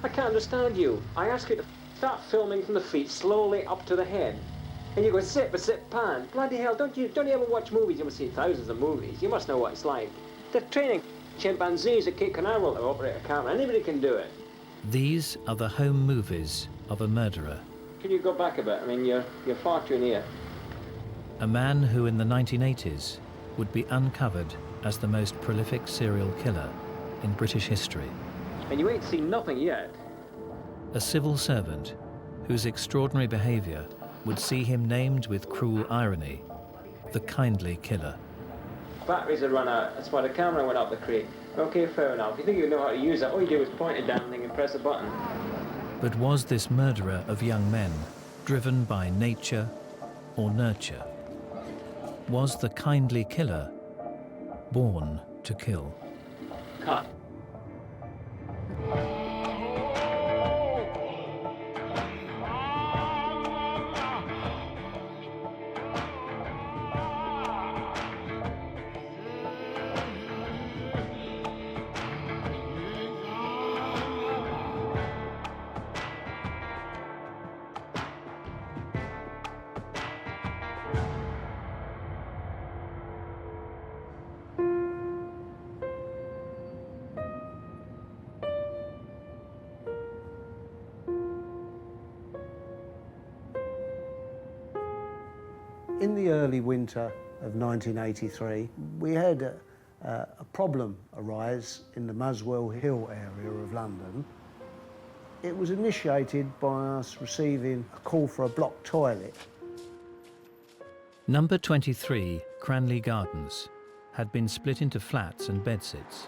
I can't understand you. I ask you to start filming from the feet slowly up to the head. And you go, sit, but sit, pan. Bloody hell, don't you ever watch movies? You must see thousands of movies. You must know what it's like. They're training chimpanzees at Cape Canaveral to operate a camera. Anybody can do it. These are the home movies of a murderer. Can you go back a bit? I mean, you're far too near. A man who in the 1980s would be uncovered as the most prolific serial killer in British history. And you ain't seen nothing yet. A civil servant whose extraordinary behaviour would see him named with cruel irony, the kindly killer. Batteries had run out, that's why the camera went up the creek. Okay, fair enough. You think you know how to use it, all you do is point it down and press a button. But was this murderer of young men driven by nature or nurture? Was the kindly killer born to kill? Cut. In the early winter of 1983, we had a problem arise in the Muswell Hill area of London. It was initiated by us receiving a call for a block toilet. Number 23, Cranley Gardens, had been split into flats and bedsits.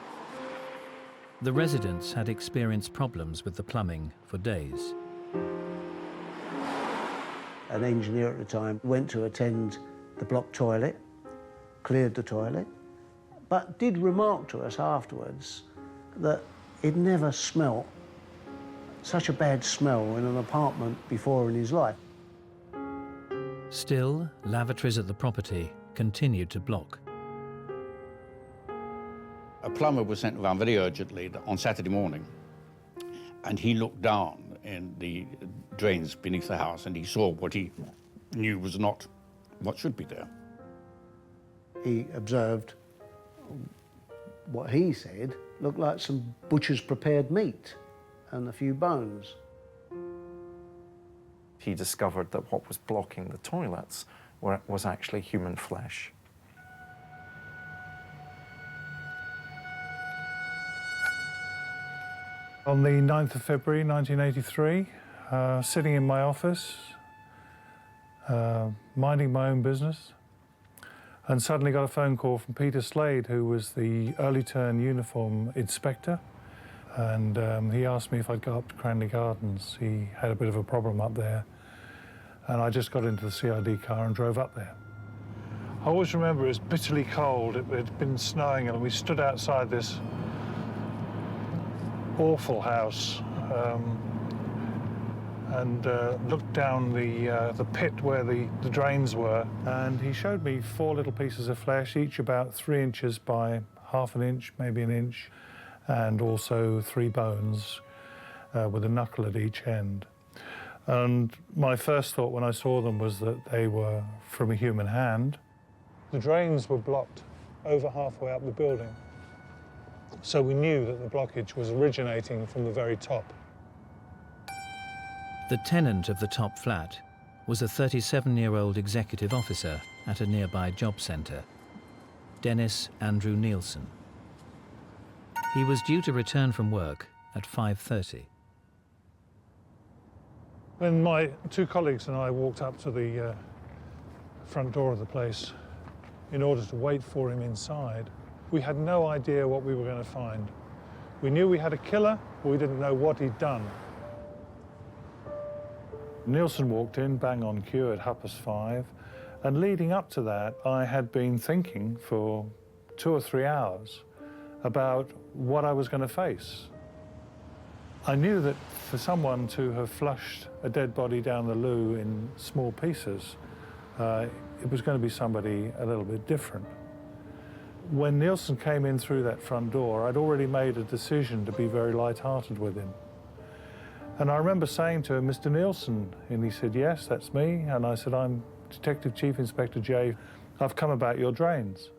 The residents had experienced problems with the plumbing for days. An engineer at the time went to attend the block toilet, cleared the toilet, but did remark to us afterwards that he'd never smelt such a bad smell in an apartment before in his life. Still, lavatories at the property continued to block. A plumber was sent around very urgently on Saturday morning, and he looked down in the drains beneath the house and he saw what he knew was not what should be there. He observed what he said looked like some butcher's prepared meat and a few bones. He discovered that what was blocking the toilets was actually human flesh. On the 9th of February 1983, sitting in my office, minding my own business, and suddenly got a phone call from Peter Slade, who was the early turn uniform inspector, and he asked me if I'd go up to Cranley Gardens. He had a bit of a problem up there, and I just got into the CID car and drove up there. I always remember it was bitterly cold. It had been snowing, and we stood outside this awful house and looked down the pit where the drains were, and he showed me 4 little pieces of flesh, each about 3 inches by half an inch, maybe an inch, and also 3 bones with a knuckle at each end. And my first thought when I saw them was that they were from a human hand. The drains were blocked over halfway up the building, so we knew that the blockage was originating from the very top. The tenant of the top flat was a 37-year-old executive officer at a nearby job centre, Dennis Andrew Nilsen. He was due to return from work at 5:30. When my 2 colleagues and I walked up to the front door of the place in order to wait for him inside, we had no idea what we were going to find. We knew we had a killer, but we didn't know what he'd done. Nilsen walked in, bang on cue at 5:30, and leading up to that, I had been thinking for 2 or 3 hours about what I was going to face. I knew that for someone to have flushed a dead body down the loo in small pieces, it was going to be somebody a little bit different. When Nilsen came in through that front door, I'd already made a decision to be very light-hearted with him. And I remember saying to him, "Mr. Nilsen," and he said, "Yes, that's me." And I said, "I'm Detective Chief Inspector J. I've come about your drains."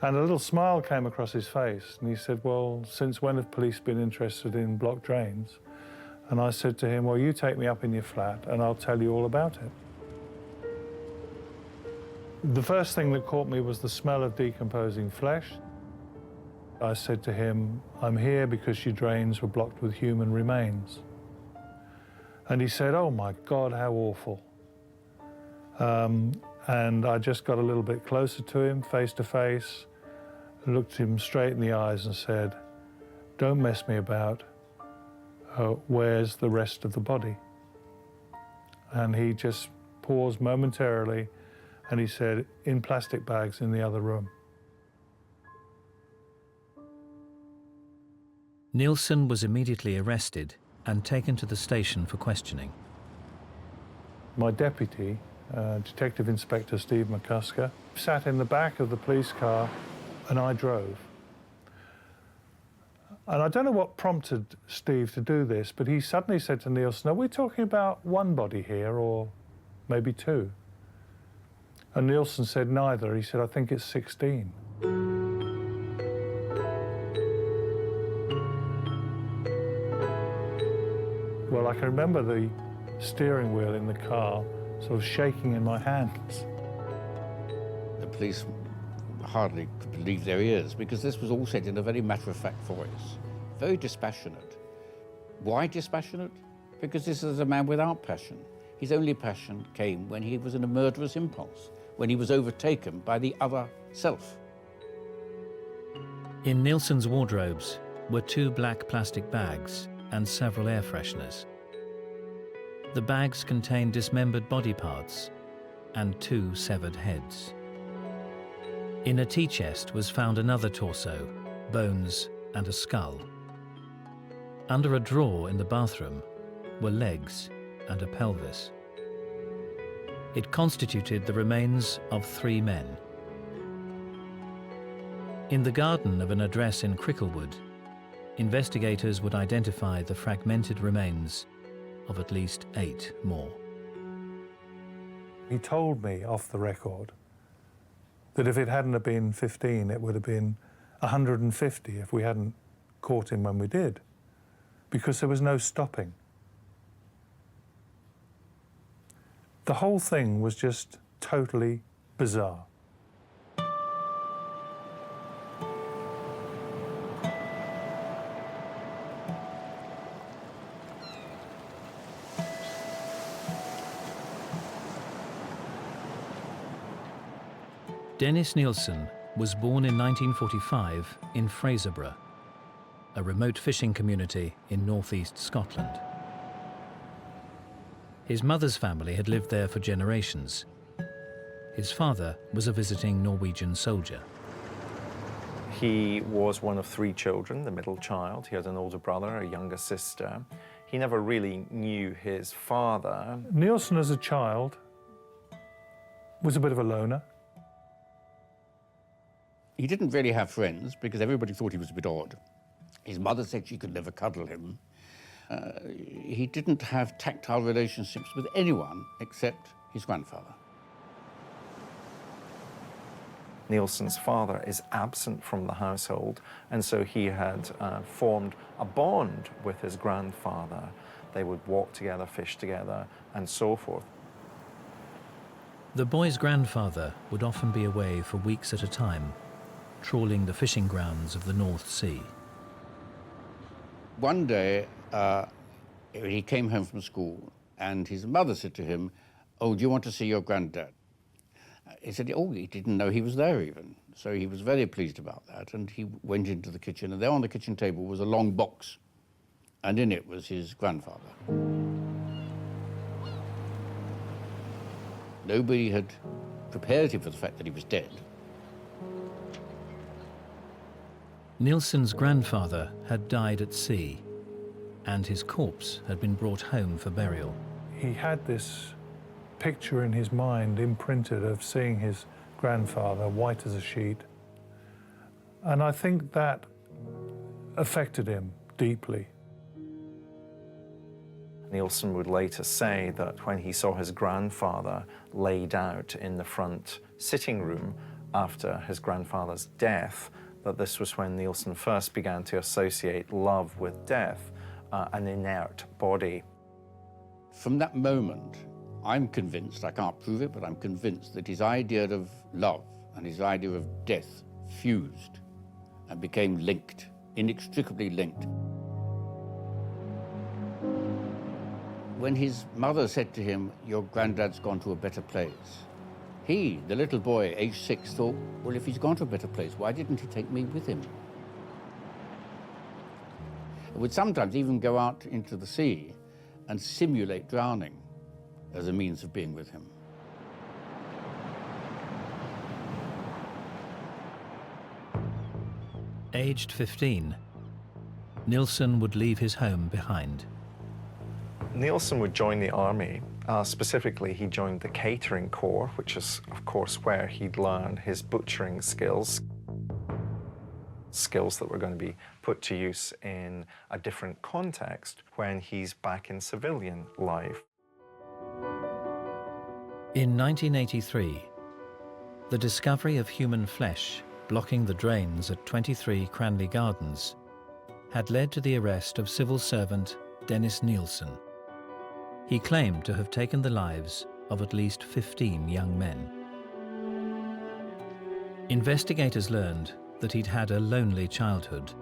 And a little smile came across his face, and he said, "Well, since when have police been interested in blocked drains?" And I said to him, "Well, you take me up in your flat and I'll tell you all about it." The first thing that caught me was the smell of decomposing flesh. I said to him, "I'm here because your drains were blocked with human remains." And he said, "Oh my God, how awful." And I just got a little bit closer to him, face to face, looked him straight in the eyes and said, "Don't mess me about. Where's the rest of the body?" And he just paused momentarily and he said, "In plastic bags in the other room." Nilsen was immediately arrested and taken to the station for questioning. My deputy, Detective Inspector Steve McCusker, sat in the back of the police car and I drove. And I don't know what prompted Steve to do this, but he suddenly said to Nilsen, "Are we talking about one body here or maybe two?" And Nilsen said neither. He said, "I think it's 16. Well, I can remember the steering wheel in the car sort of shaking in my hands. The police hardly could believe their ears because this was all said in a very matter-of-fact voice, very dispassionate. Why dispassionate? Because this is a man without passion. His only passion came when he was in a murderous impulse, when he was overtaken by the other self. In Nilsen's wardrobes were 2 black plastic bags and several air fresheners. The bags contained dismembered body parts and 2 severed heads. In a tea chest was found another torso, bones and a skull. Under a drawer in the bathroom were legs and a pelvis. It constituted the remains of 3 men. In the garden of an address in Cricklewood, investigators would identify the fragmented remains of at least 8 more. He told me off the record that if it hadn't have been 15, it would have been 150 if we hadn't caught him when we did, because there was no stopping. The whole thing was just totally bizarre. Dennis Nilsen was born in 1945 in Fraserburgh, a remote fishing community in northeast Scotland. His mother's family had lived there for generations. His father was a visiting Norwegian soldier. He was one of 3 children, the middle child. He had an older brother, a younger sister. He never really knew his father. Nilsen, as a child, was a bit of a loner. He didn't really have friends because everybody thought he was a bit odd. His mother said she could never cuddle him. He didn't have tactile relationships with anyone except his grandfather. Nilsen's father is absent from the household, and so he had formed a bond with his grandfather. They would walk together, fish together, and so forth. The boy's grandfather would often be away for weeks at a time, trawling the fishing grounds of the North Sea. One day, he came home from school, and his mother said to him, "Oh, do you want to see your granddad?" He said, oh, he didn't know he was there even. So he was very pleased about that, and he went into the kitchen, and there on the kitchen table was a long box, and in it was his grandfather. Nobody had prepared him for the fact that he was dead. Nilsen's grandfather had died at sea, and his corpse had been brought home for burial. He had this picture in his mind imprinted of seeing his grandfather white as a sheet. And I think that affected him deeply. Nilsen would later say that when he saw his grandfather laid out in the front sitting room after his grandfather's death, that this was when Nilsen first began to associate love with death, an inert body. From that moment, I'm convinced, I can't prove it, but I'm convinced that his idea of love and his idea of death fused and became linked, inextricably linked. When his mother said to him, "Your granddad's gone to a better place," he, the little boy, aged 6, thought, well, if he's gone to a better place, why didn't he take me with him? He would sometimes even go out into the sea and simulate drowning as a means of being with him. Aged 15, Nilsen would leave his home behind. Nilsen would join the army. Specifically, he joined the catering corps, which is, of course, where he'd learn his butchering skills that were going to be put to use in a different context when he's back in civilian life. In 1983, the discovery of human flesh blocking the drains at 23 Cranley Gardens had led to the arrest of civil servant Dennis Nilsen. He claimed to have taken the lives of at least 15 young men. Investigators learned that he'd had a lonely childhood,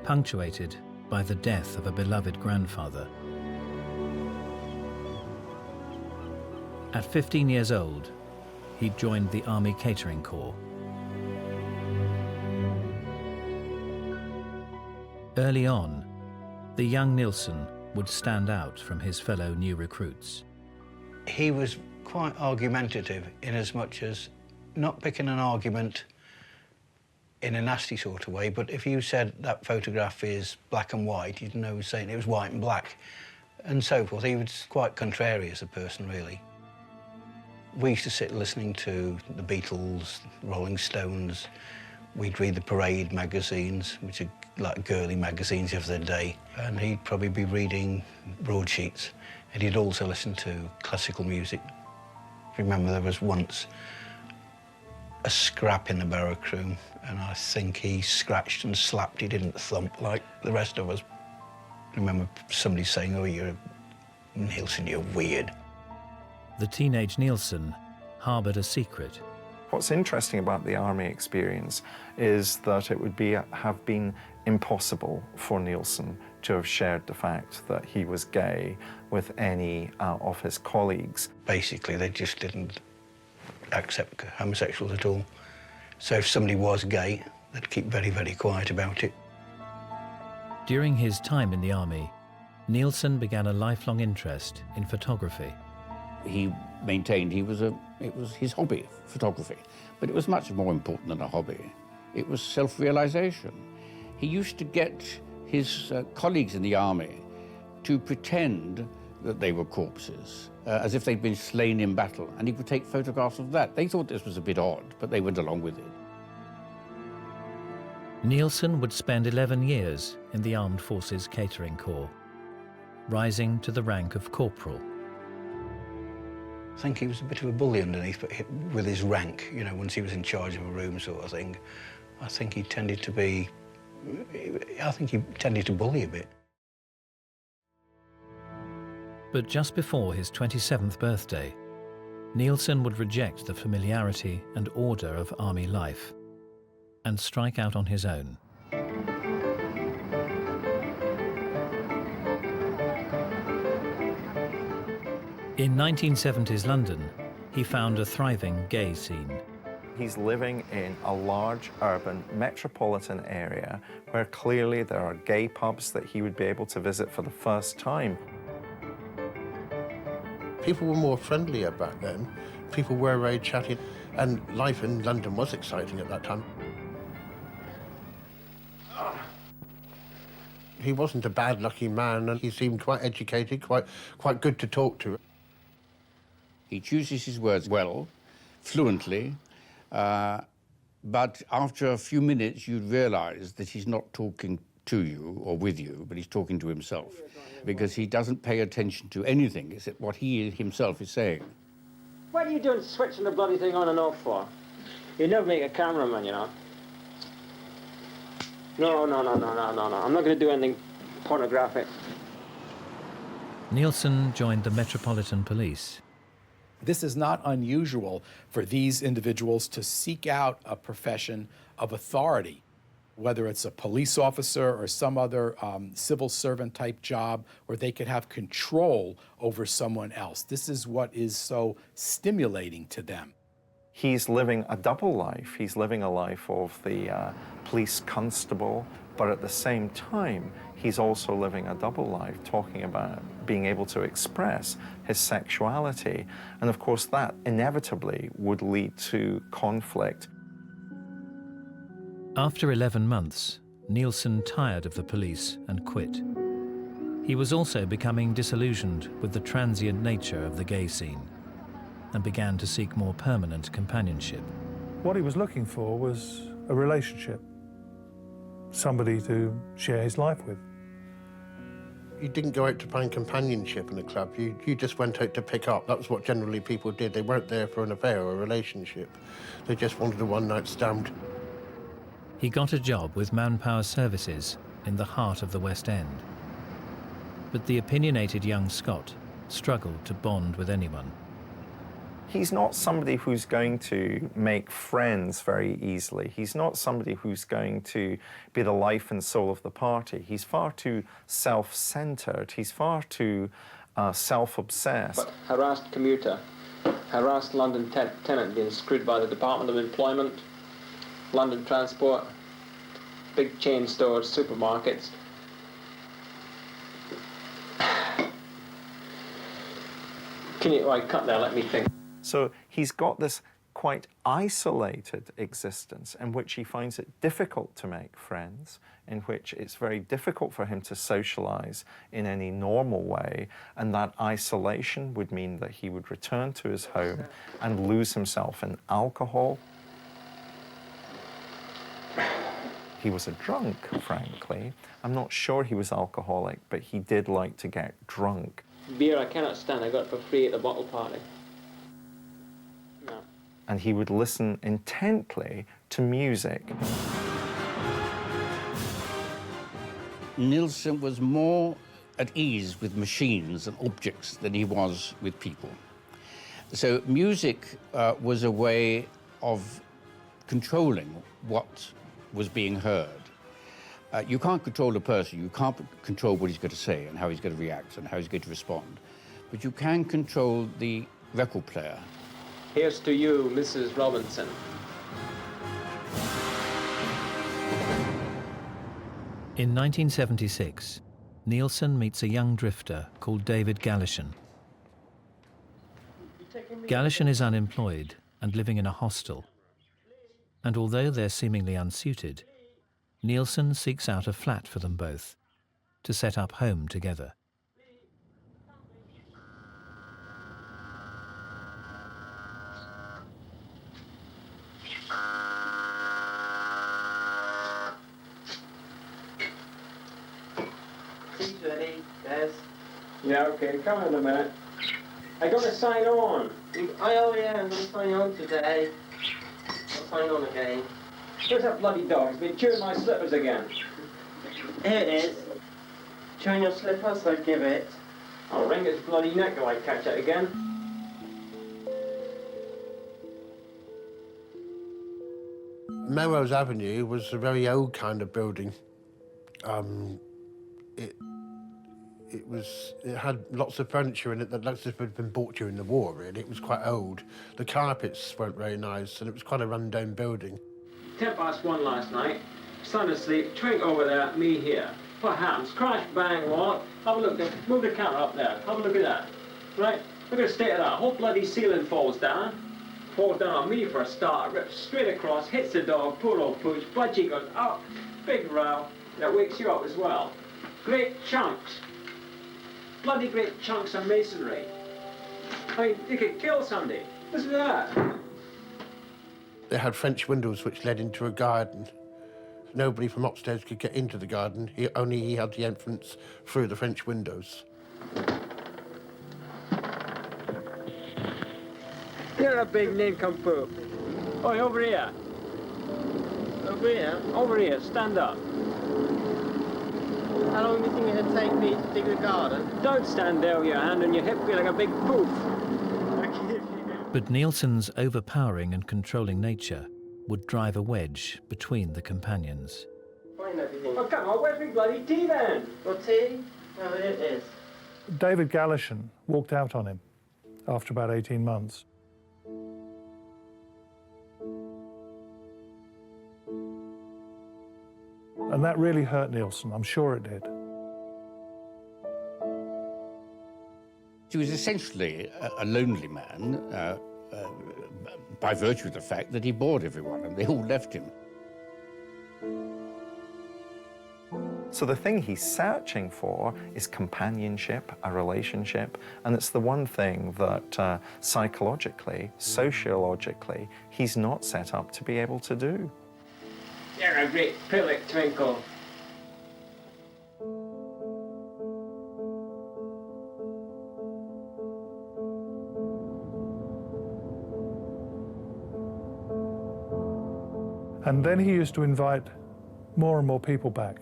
punctuated by the death of a beloved grandfather. At 15 years old, he joined the Army Catering Corps. Early on, the young Nilsen would stand out from his fellow new recruits. He was quite argumentative in as much as not picking an argument in a nasty sort of way, but if you said that photograph is black and white, you'd know he was saying it was white and black, and so forth. He was quite contrary as a person, really. We used to sit listening to the Beatles, Rolling Stones. We'd read the Parade magazines, which are like girly magazines of the day, and he'd probably be reading broadsheets. And he'd also listen to classical music. I remember there was once a scrap in the barrack room, and I think he scratched and slapped. He didn't thump like the rest of us. I remember somebody saying, "Oh, Nilsen, you're weird." The teenage Nilsen harbored a secret. What's interesting about the army experience is that it would have been impossible for Nilsen to have shared the fact that he was gay with any of his colleagues. Basically, they just didn't accept homosexuals at all. So if somebody was gay, they'd keep very, very quiet about it. During his time in the army, Nilsen began a lifelong interest in photography. He maintained it was his hobby, photography, but it was much more important than a hobby. It was self-realization. He used to get his colleagues in the army to pretend that they were corpses, as if they'd been slain in battle, and he would take photographs of that. They thought this was a bit odd, but they went along with it. Nilsen would spend 11 years in the Armed Forces Catering Corps, rising to the rank of corporal. I think he was a bit of a bully underneath, but with his rank, you know, once he was in charge of a room sort of thing, I think he tended to bully a bit. But just before his 27th birthday, Nilsen would reject the familiarity and order of army life and strike out on his own. In 1970s London, he found a thriving gay scene. He's living in a large urban metropolitan area where clearly there are gay pubs that he would be able to visit for the first time. People were more friendlier back then. People were very chatty, and life in London was exciting at that time. He wasn't a bad-looking man, and he seemed quite educated, quite good to talk to. He chooses his words well, fluently, but after a few minutes you'd realize that he's not talking to you or with you, but he's talking to himself, because he doesn't pay attention to anything except what he himself is saying. What are you doing switching the bloody thing on and off for? You never make a cameraman, you know. No. I'm not going to do anything pornographic. Nilsen joined the Metropolitan Police. This is not unusual for these individuals to seek out a profession of authority, whether it's a police officer or some other civil servant type job where they could have control over someone else. This is what is so stimulating to them. He's living a double life. He's living a life of the police constable, but at the same time, he's also living a double life, talking about being able to express his sexuality. And of course, that inevitably would lead to conflict. After 11 months, Nilsen tired of the police and quit. He was also becoming disillusioned with the transient nature of the gay scene and began to seek more permanent companionship. What he was looking for was a relationship, somebody to share his life with. You didn't go out to find companionship in a club. You just went out to pick up. That was what generally people did. They weren't there for an affair or a relationship. They just wanted a one-night stand. He got a job with Manpower Services in the heart of the West End. But the opinionated young Scot struggled to bond with anyone. He's not somebody who's going to make friends very easily. He's not somebody who's going to be the life and soul of the party. He's far too self-centered. He's far too self-obsessed. But harassed commuter, harassed London tenant being screwed by the Department of Employment, London Transport, big chain stores, supermarkets. Can you, cut there, let me think. So he's got this quite isolated existence in which he finds it difficult to make friends, in which it's very difficult for him to socialize in any normal way, and that isolation would mean that he would return to his home and lose himself in alcohol. He was a drunk, frankly. I'm not sure he was alcoholic, but he did like to get drunk. Beer I cannot stand, I got it for free at the bottle party. No. And he would listen intently to music. Nilsen was more at ease with machines and objects than he was with people. So music was a way of controlling what was being heard. You can't control a person, you can't control what he's going to say and how he's going to react and how he's going to respond, but you can control the record player. Here's to you, Mrs. Robinson. In 1976, Nilsen meets a young drifter called David Gallishan. Gallishan is unemployed and living in a hostel. And although they're seemingly unsuited, Nilsen seeks out a flat for them both to set up home together. Yeah, okay, come in a minute. I got to sign on. Oh yeah, I'm going to sign on today. I'll sign on again. Where's that bloody dog? It's been chewing my slippers again. Here it is. Chewing your slippers, so give it. I'll wring its bloody neck if I catch it again. Melrose Avenue was a very old kind of building. It had lots of furniture in it that looks as if it had been bought during the war, really. It was quite old. The carpets weren't very nice, and it was quite a run-down building. 1:10 last night, son asleep, twink over there, me here. What happens? Crash, bang, what? Have a look, move the counter up there, have a look at that. Right, look at the state of that, whole bloody ceiling falls down. Falls down on me for a start, rips straight across, hits the dog, poor old pooch, budgie goes up, big row, that wakes you up as well. Great chunks. Bloody great chunks of masonry. I mean, you could kill somebody. Listen to that. They had French windows which led into a garden, Nobody from upstairs could get into the garden. Only he had the entrance through the French windows. You're a big nincompoop. Oi, over here. Over here? Over here, stand up. How long do you think it'd take me to dig the garden? Don't stand there with your hand on your hip, be like a big poof. But Nilsen's overpowering and controlling nature would drive a wedge between the companions. Find everything. Oh, come on, where's my bloody tea then? Got tea? No, it is. David Galashan walked out on him after about 18 months. And that really hurt Nilsen, I'm sure it did. He was essentially a lonely man by virtue of the fact that he bored everyone and they all left him. So the thing he's searching for is companionship, a relationship, and it's the one thing that psychologically, sociologically, he's not set up to be able to do. You're a great pillock, Twinkle. And then he used to invite more and more people back,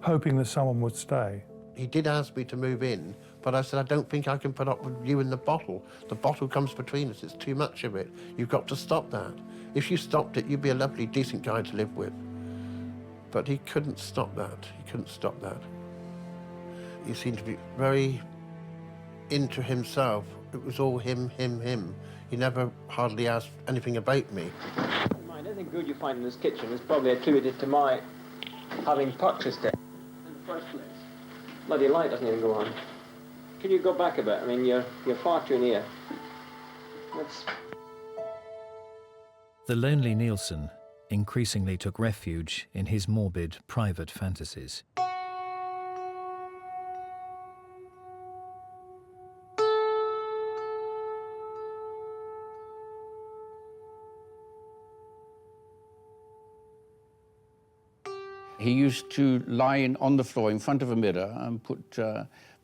hoping that someone would stay. He did ask me to move in, but I said, I don't think I can put up with you in the bottle. The bottle comes between us, it's too much of it. You've got to stop that. If you stopped it, you'd be a lovely, decent guy to live with. But he couldn't stop that. He couldn't stop that. He seemed to be very into himself. It was all him, him, him. He never hardly asked anything about me. Mind, anything good you find in this kitchen is probably attributed to my having purchased it in the first place. Bloody light doesn't even go on. Can you go back a bit? I mean, you're far too near. Let's... The lonely Nilsen increasingly took refuge in his morbid private fantasies. He used to lie on the floor in front of a mirror and put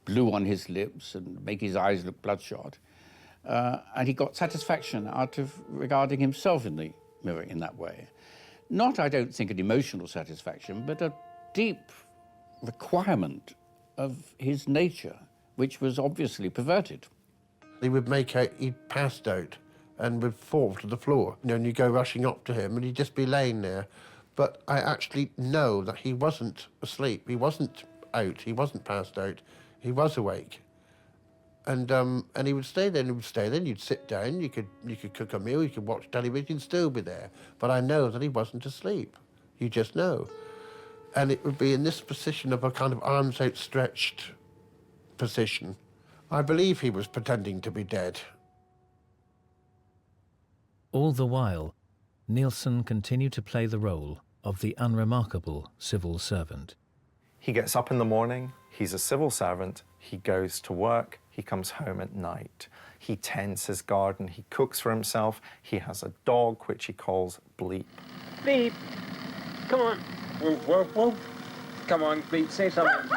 glue on his lips and make his eyes look bloodshot. And he got satisfaction out of regarding himself in the mirror in that way. Not, I don't think, an emotional satisfaction, but a deep requirement of his nature, which was obviously perverted. He would make out he'd passed out and would fall to the floor. You know, and you go rushing up to him and he'd just be laying there. But I actually know that he wasn't asleep. He wasn't out. He wasn't passed out. He was awake. And he would stay there and he would stay there and you'd sit down, you could cook a meal, you could watch television, still be there. But I know that he wasn't asleep. You just know. And it would be in this position of a kind of arms outstretched position. I believe he was pretending to be dead. All the while, Nilsen continued to play the role of the unremarkable civil servant. He gets up in the morning, he's a civil servant, he goes to work, he comes home at night. He tends his garden, he cooks for himself, he has a dog which he calls Bleep. Bleep! Come on. Woof, woof, woof. Come on, Bleep, say something.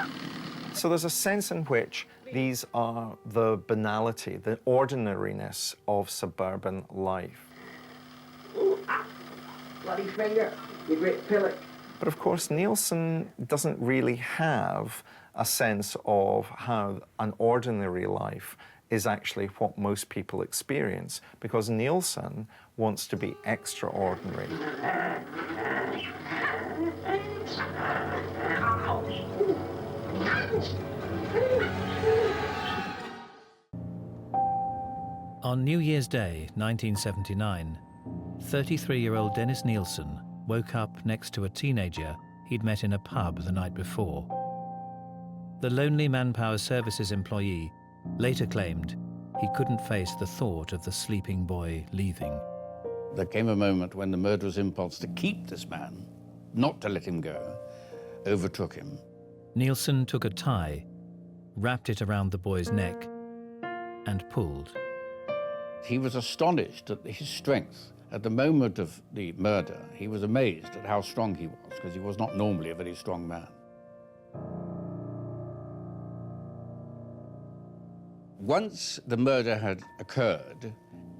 So there's a sense in which these are the banality, the ordinariness of suburban life. Ooh, ah. Bloody finger, you great pillock. But of course, Nilsen doesn't really have a sense of how an ordinary life is actually what most people experience, because Nilsen wants to be extraordinary. On New Year's Day, 1979, 33-year-old Dennis Nilsen woke up next to a teenager he'd met in a pub the night before. The lonely Manpower Services employee later claimed he couldn't face the thought of the sleeping boy leaving. There came a moment when the murderous impulse to keep this man, not to let him go, overtook him. Nilsen took a tie, wrapped it around the boy's neck, and pulled. He was astonished at his strength At the moment of the murder, he was amazed at how strong he was, because he was not normally a very strong man. Once the murder had occurred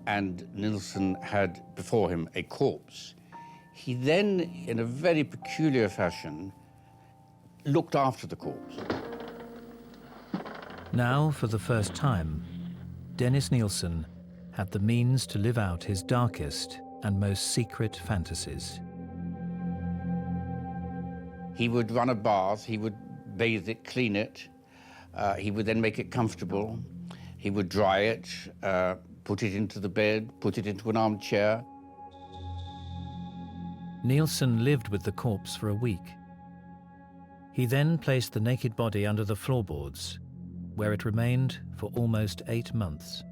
and Nilsen had before him a corpse, he then, in a very peculiar fashion, looked after the corpse. Now, for the first time, Dennis Nilsen had the means to live out his darkest and most secret fantasies. He would run a bath, he would bathe it, clean it, he would then make it comfortable, he would dry it, put it into the bed, put it into an armchair. Nilsen lived with the corpse for a week. He then placed the naked body under the floorboards, where it remained for almost 8 months.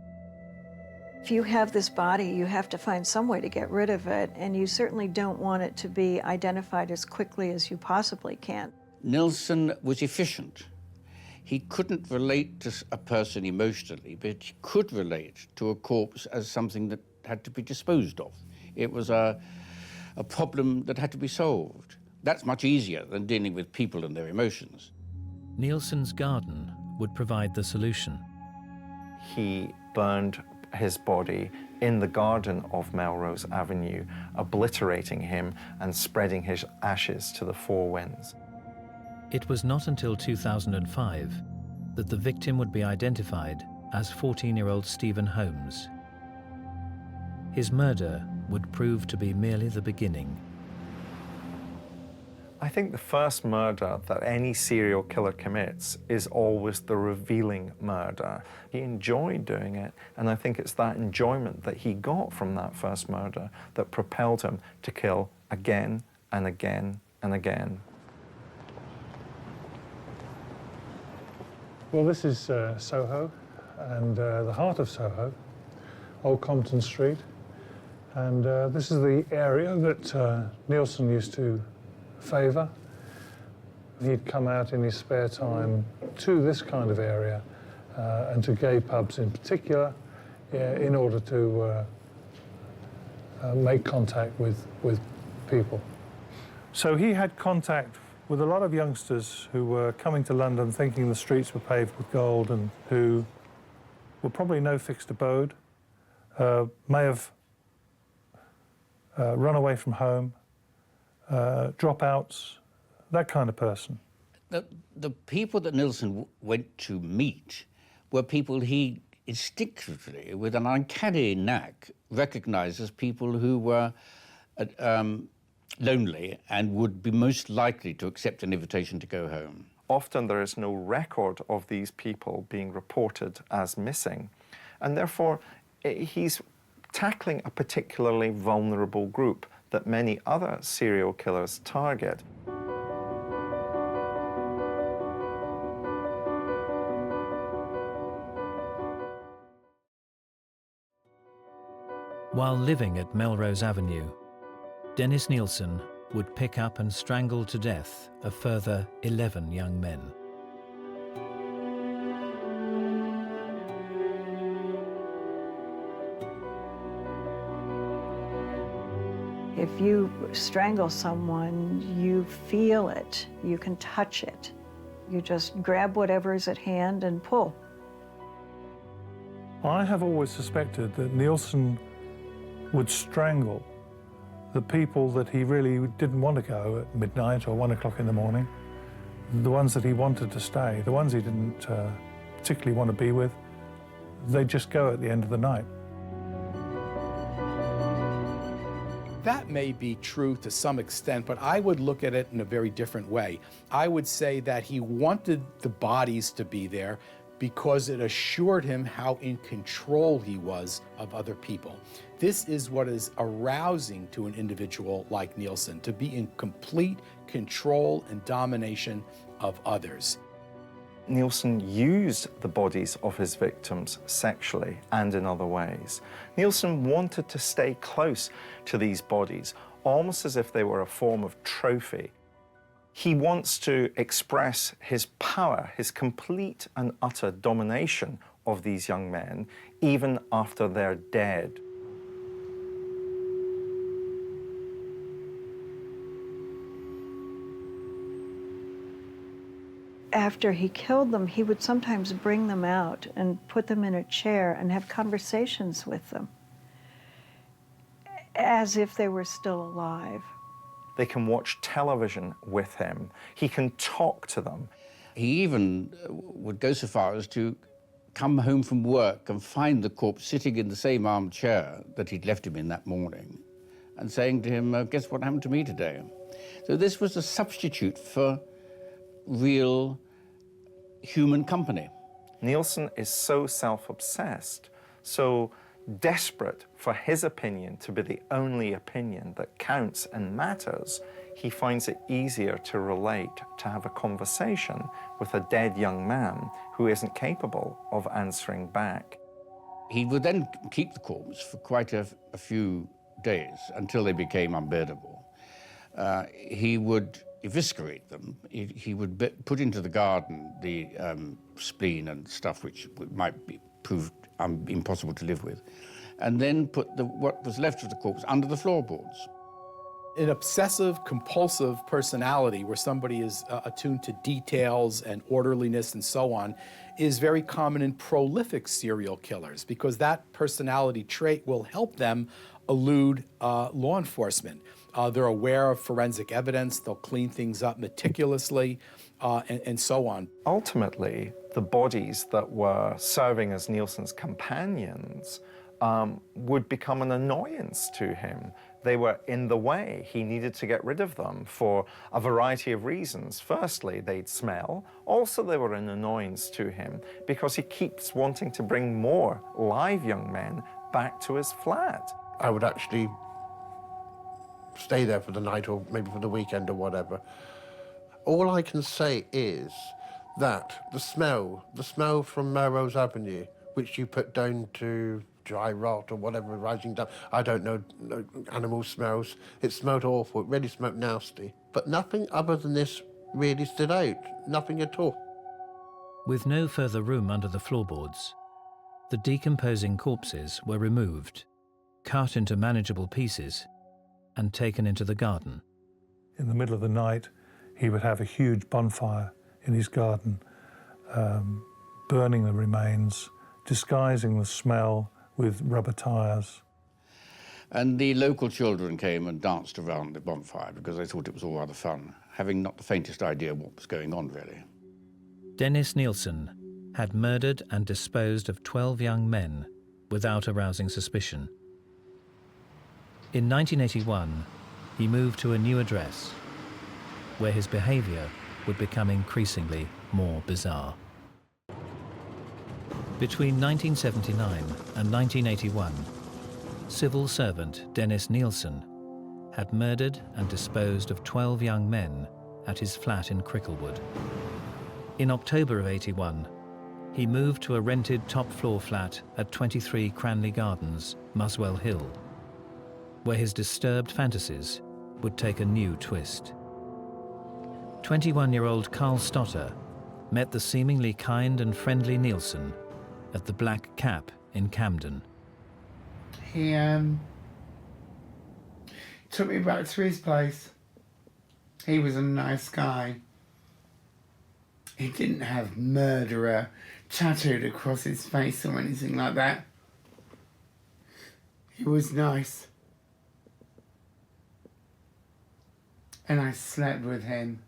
If you have this body, you have to find some way to get rid of it, and you certainly don't want it to be identified as quickly as you possibly can. Nilsen was efficient. He couldn't relate to a person emotionally, but he could relate to a corpse as something that had to be disposed of. It was a problem that had to be solved. That's much easier than dealing with people and their emotions. Nilsen's garden would provide the solution. He burned his body in the garden of Melrose Avenue, obliterating him and spreading his ashes to the four winds. It was not until 2005 that the victim would be identified as 14-year-old Stephen Holmes. His murder would prove to be merely the beginning. I think the first murder that any serial killer commits is always the revealing murder. He enjoyed doing it, and I think it's that enjoyment that he got from that first murder that propelled him to kill again and again and again. Well, this is Soho, and the heart of Soho, Old Compton Street. And this is the area that Nilsen used to favour. He'd come out in his spare time to this kind of area and to gay pubs in particular in order to make contact with people. So he had contact with a lot of youngsters who were coming to London thinking the streets were paved with gold and who were probably no fixed abode, may have run away from home, dropouts, that kind of person. The people that Nilsen went to meet were people he instinctively, with an uncanny knack, recognized as people who were lonely and would be most likely to accept an invitation to go home. Often there is no record of these people being reported as missing, and therefore he's tackling a particularly vulnerable group that many other serial killers target. While living at Melrose Avenue, Dennis Nilsen would pick up and strangle to death a further 11 young men. If you strangle someone, you feel it, you can touch it. You just grab whatever's at hand and pull. I have always suspected that Nilsen would strangle the people that he really didn't want to go at midnight or 1 o'clock in the morning, the ones that he wanted to stay, the ones he didn't particularly want to be with, they'd just go at the end of the night. That may be true to some extent, but I would look at it in a very different way. I would say that he wanted the bodies to be there because it assured him how in control he was of other people. This is what is arousing to an individual like Nilsen, to be in complete control and domination of others. Nilsen used the bodies of his victims sexually and in other ways. Nilsen wanted to stay close to these bodies, almost as if they were a form of trophy. He wants to express his power, his complete and utter domination of these young men, even after they're dead. After he killed them, he would sometimes bring them out and put them in a chair and have conversations with them as if they were still alive. They can watch television with him. He can talk to them. He even would go so far as to come home from work and find the corpse sitting in the same armchair that he'd left him in that morning and saying to him, guess what happened to me today? So this was a substitute for real human company. Nilsen is so self-obsessed, so desperate for his opinion to be the only opinion that counts and matters, he finds it easier to relate, to have a conversation with a dead young man who isn't capable of answering back. He would then keep the corpse for quite a few days until they became unbearable. He would eviscerate them. He would put into the garden the spleen and stuff which might be proved impossible to live with, and then put what was left of the corpse under the floorboards. An obsessive compulsive personality where somebody is attuned to details and orderliness and so on is very common in prolific serial killers, because that personality trait will help them elude law enforcement. They're aware of forensic evidence, they'll clean things up meticulously, and so on. Ultimately, the bodies that were serving as Nilsen's companions would become an annoyance to him. They were in the way. He needed to get rid of them for a variety of reasons. Firstly, they'd smell. Also, they were an annoyance to him because he keeps wanting to bring more live young men back to his flat. I would actually stay there for the night or maybe for the weekend or whatever. All I can say is that the smell from Melrose Avenue, which you put down to dry rot or whatever rising down, I don't know, animal smells. It smelled awful, it really smelled nasty. But nothing other than this really stood out, nothing at all. With no further room under the floorboards, the decomposing corpses were removed, cut into manageable pieces, and taken into the garden. In the middle of the night, he would have a huge bonfire in his garden, burning the remains, disguising the smell with rubber tires. And the local children came and danced around the bonfire because they thought it was all rather fun, having not the faintest idea what was going on, really. Dennis Nilsen had murdered and disposed of 12 young men without arousing suspicion. In 1981, he moved to a new address, where his behavior would become increasingly more bizarre. Between 1979 and 1981, civil servant Dennis Nilsen had murdered and disposed of 12 young men at his flat in Cricklewood. In October of '81, he moved to a rented top-floor flat at 23 Cranley Gardens, Muswell Hill, where his disturbed fantasies would take a new twist. 21-year-old Carl Stotter met the seemingly kind and friendly Nilsen at the Black Cap in Camden. He took me back to his place. He was a nice guy. He didn't have murderer tattooed across his face or anything like that. He was nice. And I slept with him.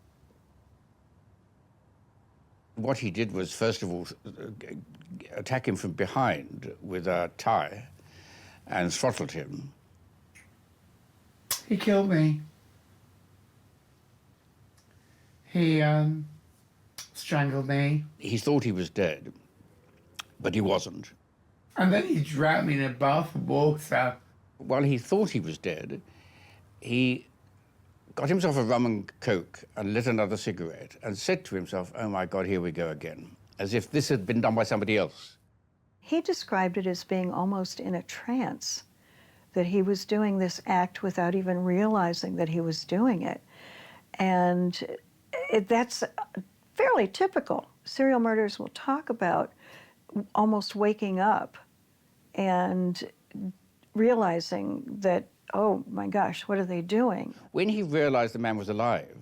What he did was, first of all, attack him from behind with a tie and throttled him. He killed me. He strangled me. He thought he was dead, but he wasn't. And then he drowned me in a bath of water. While he thought he was dead, he got himself a rum and coke and lit another cigarette and said to himself, oh my God, here we go again, as if this had been done by somebody else. He described it as being almost in a trance, that he was doing this act without even realizing that he was doing it. And that's fairly typical. Serial murderers will talk about almost waking up and realizing that, oh my gosh, what are they doing? When he realized the man was alive,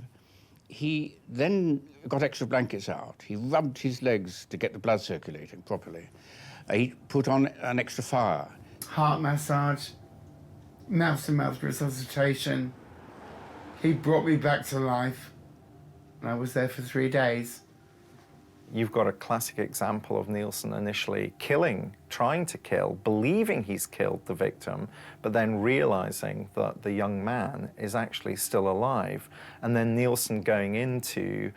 He then got extra blankets out. He rubbed his legs to get the blood circulating properly. He put on an extra fire. Heart massage, mouth-to-mouth resuscitation. He brought me back to life. I was there for 3 days. You've got a classic example of Nilsen initially trying to kill, believing he's killed the victim, but then realizing that the young man is actually still alive. And then Nilsen going into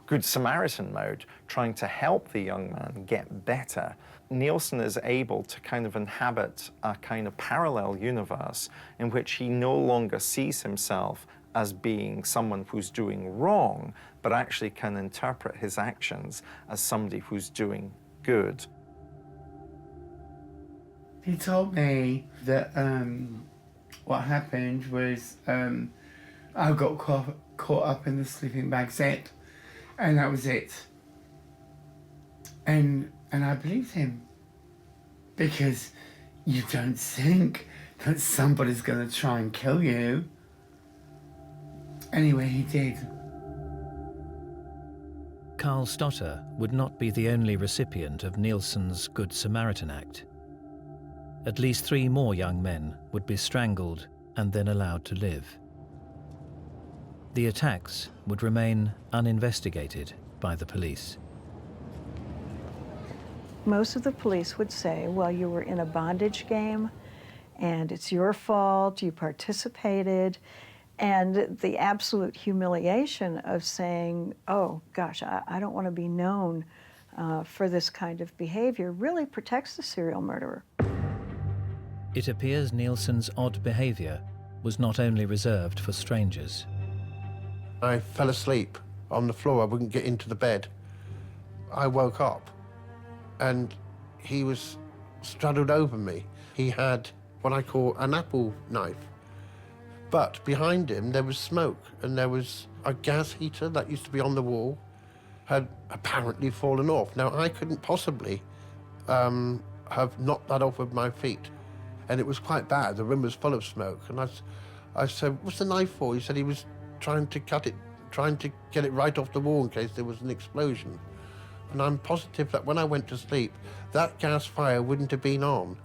Good Samaritan mode, trying to help the young man get better. Nilsen is able to kind of inhabit a kind of parallel universe in which he no longer sees himself as being someone who's doing wrong, but actually can interpret his actions as somebody who's doing good. He told me that what happened was I got caught up in the sleeping bag set, and that was it. And I believed him, because you don't think that somebody's going to try and kill you. Anyway, he did. Carl Stotter would not be the only recipient of Nilsen's Good Samaritan Act. At least 3 more young men would be strangled and then allowed to live. The attacks would remain uninvestigated by the police. Most of the police would say, well, you were in a bondage game and it's your fault, you participated. And the absolute humiliation of saying, oh gosh, I don't want to be known for this kind of behavior really protects the serial murderer. It appears Nilsen's odd behavior was not only reserved for strangers. I fell asleep on the floor. I wouldn't get into the bed. I woke up and he was straddled over me. He had what I call an apple knife. But behind him, there was smoke, and there was a gas heater that used to be on the wall, had apparently fallen off. Now, I couldn't possibly have knocked that off with my feet, and it was quite bad. The room was full of smoke, and I said, what's the knife for? He said he was trying to cut it, trying to get it right off the wall in case there was an explosion. And I'm positive that when I went to sleep, that gas fire wouldn't have been on,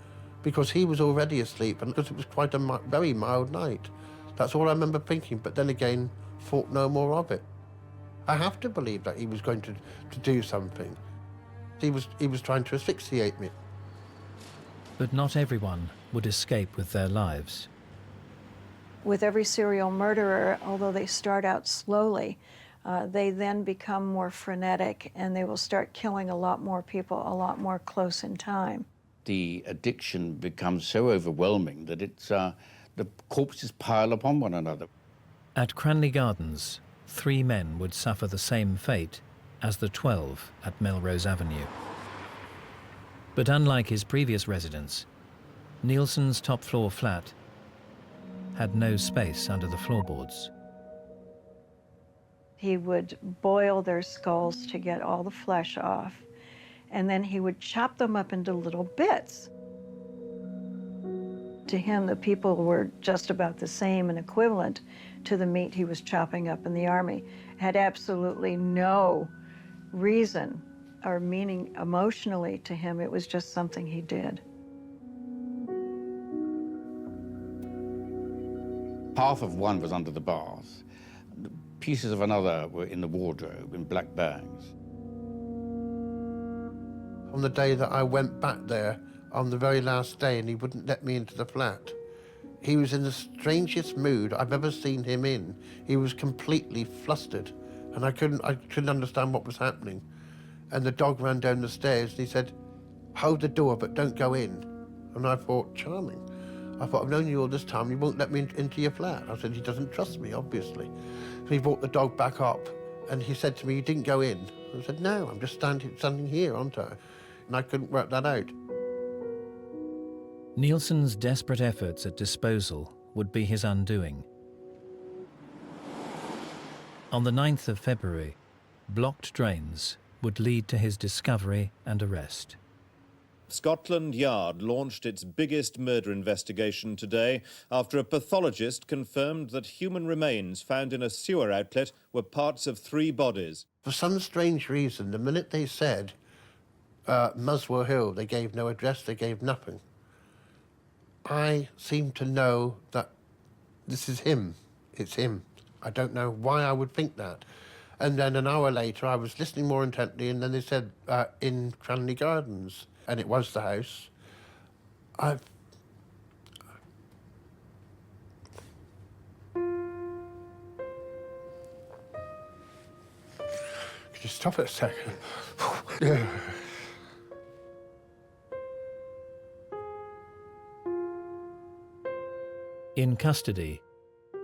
because he was already asleep, and because it was quite a very mild night. That's all I remember thinking, but then again, thought no more of it. I have to believe that he was going to do something. He was trying to asphyxiate me. But not everyone would escape with their lives. With every serial murderer, although they start out slowly, they then become more frenetic and they will start killing a lot more people, a lot more close in time. The addiction becomes so overwhelming that it's the corpses pile upon one another. At Cranley Gardens, 3 men would suffer the same fate as the 12 at Melrose Avenue. But unlike his previous residence, Nilsen's top-floor flat had no space under the floorboards. He would boil their skulls to get all the flesh off, and then he would chop them up into little bits. To him, the people were just about the same and equivalent to the meat he was chopping up in the army. Had absolutely no reason or meaning emotionally to him. It was just something he did. Half of one was under the bars. Pieces of another were in the wardrobe in black bags. On the day that I went back there, on the very last day, and he wouldn't let me into the flat, he was in the strangest mood I've ever seen him in. He was completely flustered, and I couldn't understand what was happening. And the dog ran down the stairs, and he said, hold the door, but don't go in. And I thought, charming. I thought, I've known you all this time, you won't let me into your flat. I said, he doesn't trust me, obviously. So he brought the dog back up, and he said to me, you didn't go in. I said, no, I'm just standing here, aren't I? And I couldn't work that out. Nilsen's desperate efforts at disposal would be his undoing. On the 9th of February, blocked drains would lead to his discovery and arrest. Scotland Yard launched its biggest murder investigation today after a pathologist confirmed that human remains found in a sewer outlet were parts of 3 bodies. For some strange reason, the minute they said Muswell Hill, they gave no address, they gave nothing. I seem to know that this is him. It's him. I don't know why I would think that. And then an hour later, I was listening more intently, and then they said in Cranley Gardens, and it was the house. Could you stop it a second? In custody,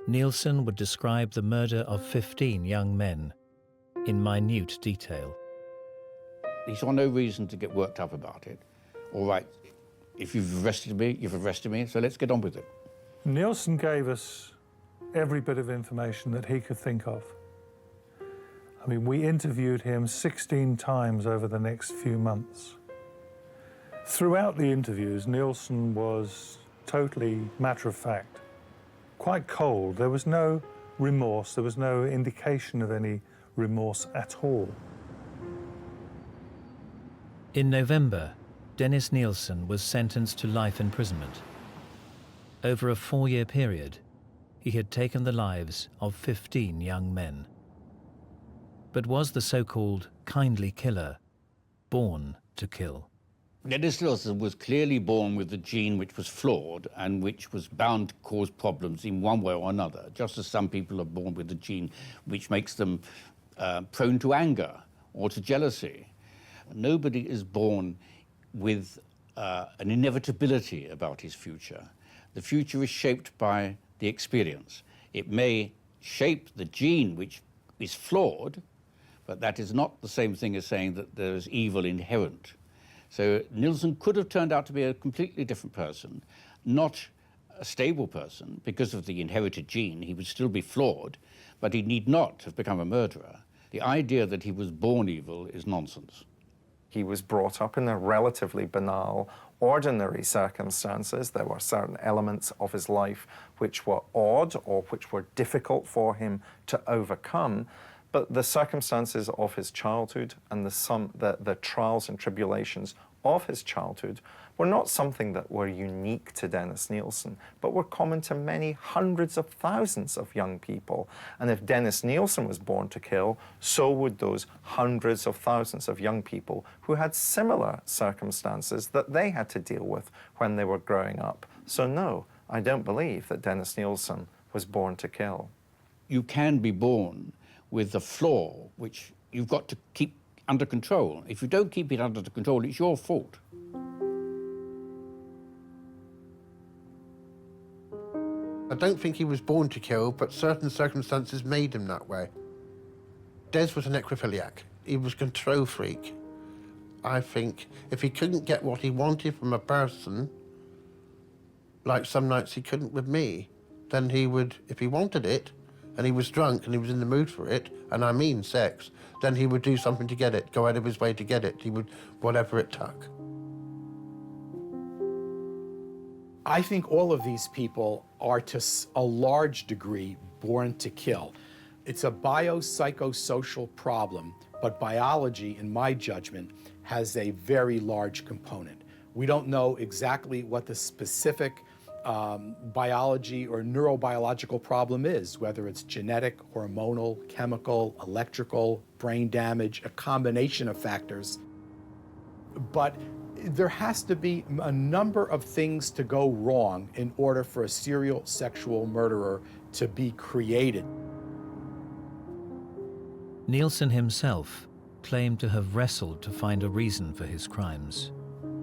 Nilsen would describe the murder of 15 young men in minute detail. He saw no reason to get worked up about it. All right, if you've arrested me, so let's get on with it. Nilsen gave us every bit of information that he could think of. I mean, we interviewed him 16 times over the next few months. Throughout the interviews, Nilsen was totally matter-of-fact, quite cold. There was no remorse, there was no indication of any remorse at all. In November, Dennis Nilsen was sentenced to life imprisonment. Over a 4-year period, he had taken the lives of 15 young men. But was the so-called kindly killer born to kill? Dennis Nilsen was clearly born with a gene which was flawed and which was bound to cause problems in one way or another, just as some people are born with a gene which makes them prone to anger or to jealousy. Nobody is born with an inevitability about his future. The future is shaped by the experience. It may shape the gene which is flawed, but that is not the same thing as saying that there is evil inherent. So Nilsen could have turned out to be a completely different person, not a stable person. Because of the inherited gene, he would still be flawed, but he need not have become a murderer. The idea that he was born evil is nonsense. He was brought up in a relatively banal, ordinary circumstances. There were certain elements of his life which were odd or which were difficult for him to overcome. But the circumstances of his childhood and the trials and tribulations of his childhood were not something that were unique to Dennis Nilsen, but were common to many hundreds of thousands of young people. And if Dennis Nilsen was born to kill, so would those hundreds of thousands of young people who had similar circumstances that they had to deal with when they were growing up. So no, I don't believe that Dennis Nilsen was born to kill. You can be born with a flaw which you've got to keep under control. If you don't keep it under control, it's your fault. I don't think he was born to kill, but certain circumstances made him that way. Des was a necrophiliac. He was a control freak. I think if he couldn't get what he wanted from a person, like some nights he couldn't with me, then he would, if he wanted it, and he was drunk and he was in the mood for it, and I mean sex, then he would do something to get it, go out of his way to get it. He would, whatever it took. I think all of these people are to a large degree born to kill. It's a biopsychosocial problem, but biology, in my judgment, has a very large component. We don't know exactly what the specific biology or neurobiological problem is, whether it's genetic, hormonal, chemical, electrical, brain damage, a combination of factors. But there has to be a number of things to go wrong in order for a serial sexual murderer to be created. Nilsen himself claimed to have wrestled to find a reason for his crimes.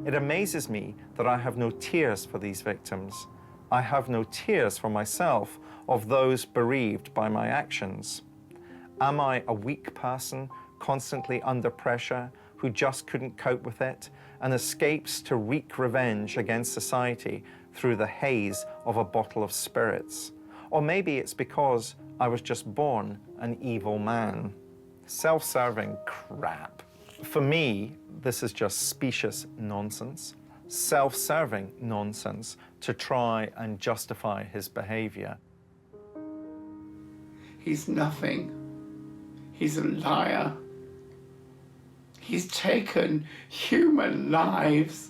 It amazes me that I have no tears for these victims. I have no tears for myself of those bereaved by my actions. Am I a weak person, constantly under pressure, who just couldn't cope with it and escapes to wreak revenge against society through the haze of a bottle of spirits? Or maybe it's because I was just born an evil man. Self-serving crap. For me, this is just specious nonsense, self-serving nonsense to try and justify his behavior. He's nothing. He's a liar. He's taken human lives.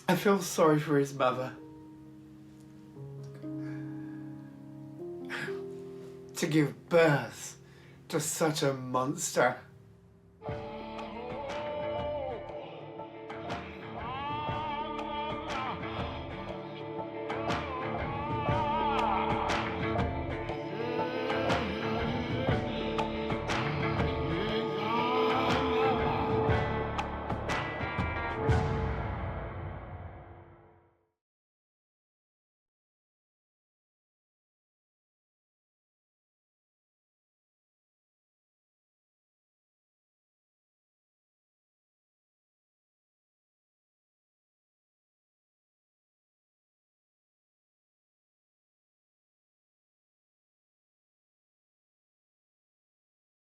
I feel sorry for his mother. To give birth to such a monster.